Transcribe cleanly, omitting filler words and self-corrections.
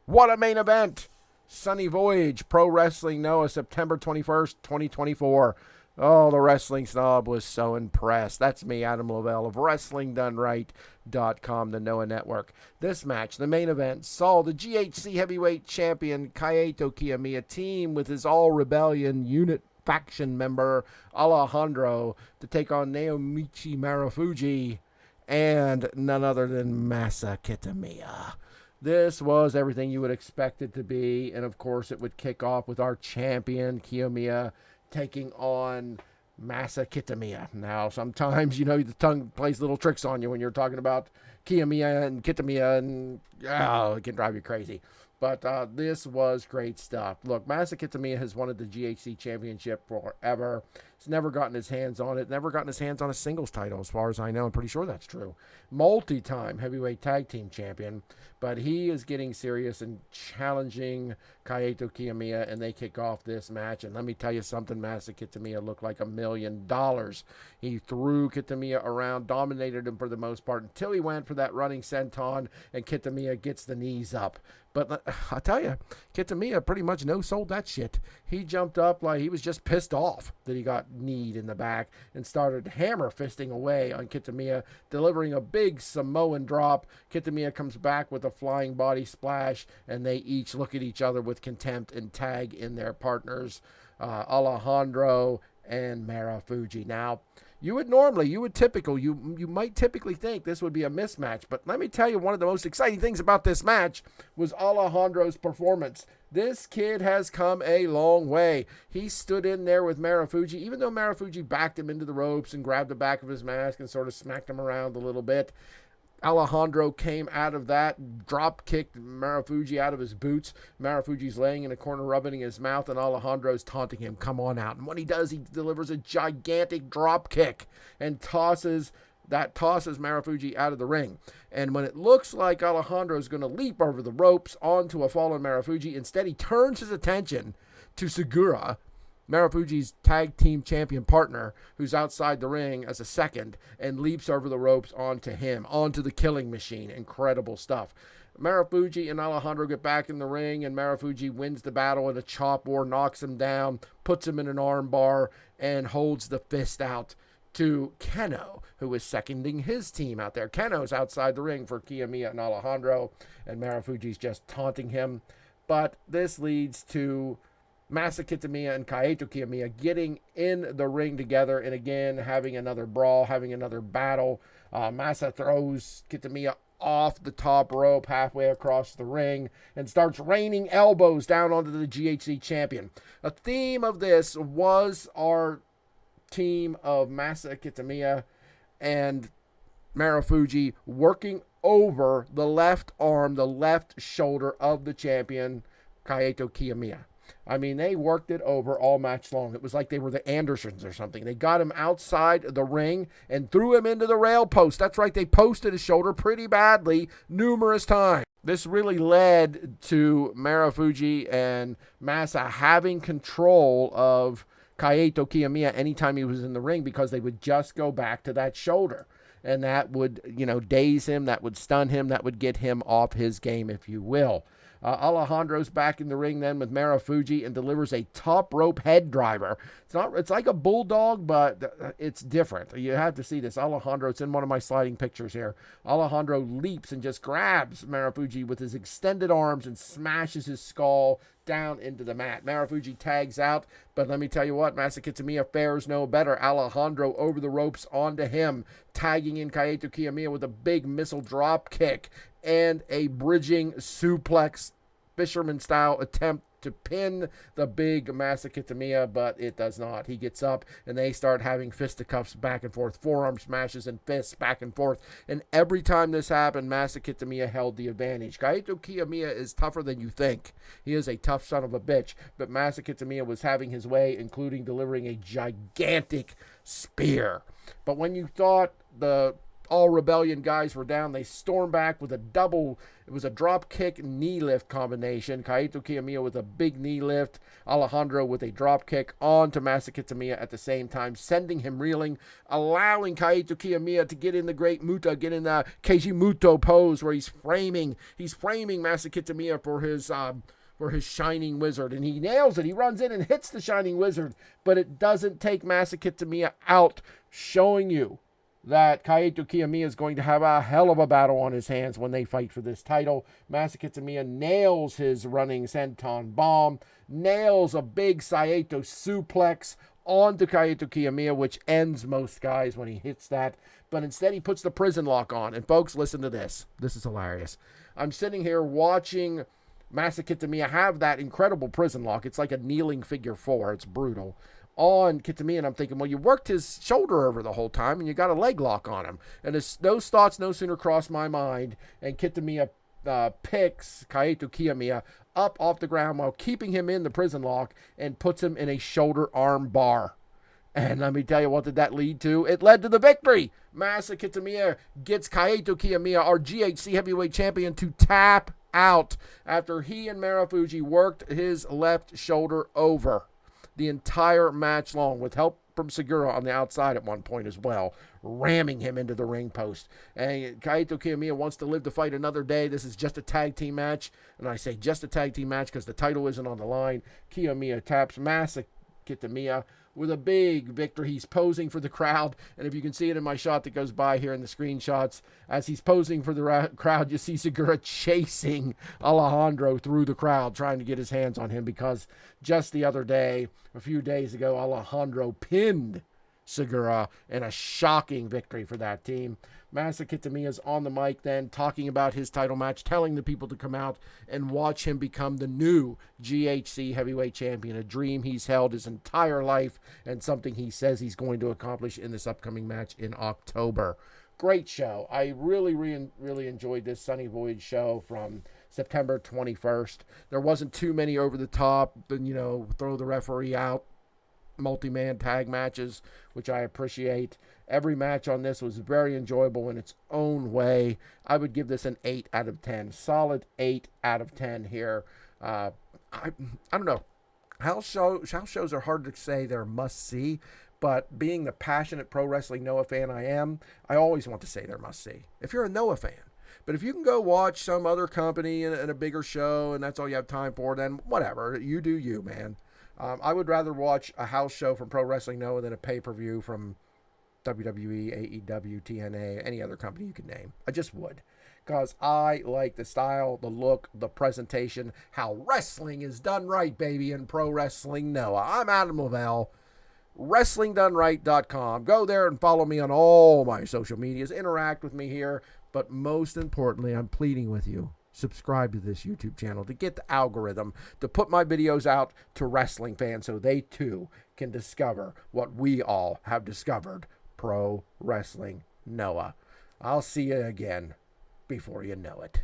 What a main event! Sunny Voyage, Pro Wrestling Noah, September 21st, 2024. Oh, the wrestling snob was so impressed. That's me, Adam Lavelle of WrestlingDoneRight.com, the Noah Network. This match, the main event, saw the GHC Heavyweight Champion Kaito Kiyomiya team with his All Rebellion unit faction member Alejandro to take on Naomichi Marufuji and none other than Masa Kitamiya. This was everything you would expect it to be, and of course it would kick off with our champion Kiyomiya taking on Masa Kitamiya. Now, sometimes, the tongue plays little tricks on you when you're talking about Kiyomiya and Kitamiya, and it can drive you crazy. But this was great stuff. Look, Masa Kitamiya has wanted the GHC Championship forever. He's never gotten his hands on it. Never gotten his hands on a singles title, as far as I know. I'm pretty sure that's true. Multi-time heavyweight tag team champion. But he is getting serious and challenging Kaito Kiyomiya, and they kick off this match. And let me tell you something, Masa Kitamiya looked like $1 million. He threw Kitamiya around, dominated him for the most part, until he went for that running senton, and Kitamiya gets the knees up. But I tell you, Kitamiya pretty much no-sold that shit. He jumped up like he was just pissed off that he got kneed in the back and started hammer fisting away on Kitamiya, delivering a big Samoan drop. Kitamiya comes back with a flying body splash, and they each look at each other with contempt and tag in their partners, Alejandro and Marufuji. Now, you might typically think this would be a mismatch, but let me tell you, one of the most exciting things about this match was Alejandro's performance. This kid has come a long way. He stood in there with Marufuji, even though Marufuji backed him into the ropes and grabbed the back of his mask and sort of smacked him around a little bit. Alejandro came out of that, drop kicked Marufuji out of his boots. Marufuji's laying in a corner rubbing his mouth, and Alejandro's taunting him, come on out. And when he does, he delivers a gigantic drop kick and tosses Marufuji out of the ring. And when it looks like Alejandro's going to leap over the ropes onto a fallen Marufuji, instead he turns his attention to Segura, Marufuji's tag team champion partner, who's outside the ring as a second, and leaps over the ropes onto him, onto the killing machine. Incredible stuff. Marufuji and Alejandro get back in the ring, and Marufuji wins the battle in a chop war, knocks him down, puts him in an arm bar, and holds the fist out to Keno, who is seconding his team out there. Keno's outside the ring for Kiyomiya and Alejandro, and Marufuji's just taunting him. But this leads to Masa Kitamiya and Kaito Kiyomiya getting in the ring together and again having another brawl, having another battle. Masa throws Kitamiya off the top rope halfway across the ring and starts raining elbows down onto the GHC champion. A theme of this was our team of Masa Kitamiya and Marufuji working over the left arm, the left shoulder of the champion, Kaito Kiyomiya. I mean, they worked it over all match long. It was like they were the Andersons or something. They got him outside the ring and threw him into the rail post. That's right, they posted his shoulder pretty badly numerous times. This really led to Marufuji and Masa having control of Kaito Kiyomiya anytime he was in the ring, because they would just go back to that shoulder. And that would, daze him, that would stun him, that would get him off his game, if you will. Alejandro's back in the ring then with Marufuji and delivers a top rope head driver. It's like a bulldog, but it's different. You have to see this. Alejandro, it's in one of my sliding pictures here. Alejandro leaps and just grabs Marufuji with his extended arms and smashes his skull down into the mat. Marufuji tags out, but let me tell you what, Masa Kitamiya fares no better. Alejandro over the ropes onto him, tagging in Kaito Kiyomiya with a big missile drop kick and a bridging suplex, fisherman-style attempt to pin the big Masa Kitamiya, but it does not. He gets up, and they start having fisticuffs back and forth, forearm smashes and fists back and forth, and every time this happened, Masa Kitamiya held the advantage. Kaito Kiyomiya is tougher than you think. He is a tough son of a bitch, but Masa Kitamiya was having his way, including delivering a gigantic spear. But when you thought the All Rebellion guys were down. They stormed back with a double. It was a drop kick knee lift combination. Kaito Kiyomiya with a big knee lift. Alejandro with a drop kick onto Masa Kitamiya at the same time, sending him reeling, allowing Kaito Kiyomiya to get in the great muta, get in the Keiji Muto pose where he's framing Masa Kitamiya for his Shining Wizard, and he nails it. He runs in and hits the Shining Wizard, but it doesn't take Masa Kitamiya out, showing you that Kaito Kiyomiya is going to have a hell of a battle on his hands when they fight for this title. Masa Kitamiya nails his running senton bomb, nails a big Saito suplex onto Kaito Kiyomiya, which ends most guys when he hits that. But instead he puts the prison lock on. And folks, listen to this. This is hilarious. I'm sitting here watching Masa Kitamiya have that incredible prison lock. It's like a kneeling figure four. It's brutal. On Kitamiya, and I'm thinking, well, you worked his shoulder over the whole time, and you got a leg lock on him. And those thoughts no sooner crossed my mind, and Kitamiya picks Kaito Kiyomiya up off the ground while keeping him in the prison lock and puts him in a shoulder arm bar. And let me tell you, what did that lead to? It led to the victory. Masa Kitamiya gets Kaito Kiyomiya, our GHC heavyweight champion, to tap out after he and Marufuji worked his left shoulder over the entire match long, with help from Segura on the outside at one point as well, ramming him into the ring post. And Kaito Kiyomiya wants to live to fight another day. This is just a tag team match, and I say just a tag team match because the title isn't on the line. Kiyomiya taps Masa Kitamiya with a big victory. He's posing for the crowd, and if you can see it in my shot that goes by here in the screenshots, as he's posing for the crowd, you see Segura chasing Alejandro through the crowd, trying to get his hands on him, because just the other day, a few days ago, Alejandro pinned Segura in a shocking victory for that team. Masa Kitamiya's on the mic then, talking about his title match, telling the people to come out and watch him become the new GHC heavyweight champion, a dream he's held his entire life and something he says he's going to accomplish in this upcoming match in October. Great show. I really enjoyed this Sunny Voyage show from September 21st. There wasn't too many over the top, throw the referee out, multi-man tag matches, which I appreciate. Every match on this was very enjoyable in its own way. I would give this an 8 out of 10. Solid 8 out of 10 here. I don't know. House shows are hard to say they're must-see, but being the passionate Pro Wrestling Noah fan I am, I always want to say they're must-see. If you're a Noah fan. But if you can go watch some other company in a bigger show and that's all you have time for, then whatever. You do you, man. I would rather watch a house show from Pro Wrestling Noah than a pay-per-view from WWE, AEW, TNA, any other company you could name. I just would. Because I like the style, the look, the presentation, how wrestling is done right, baby, in Pro Wrestling Noah. I'm Adam Lavelle, WrestlingDoneRight.com. Go there and follow me on all my social medias. Interact with me here. But most importantly, I'm pleading with you. Subscribe to this YouTube channel to get the algorithm to put my videos out to wrestling fans so they too can discover what we all have discovered. Pro Wrestling Noah. I'll see you again before you know it.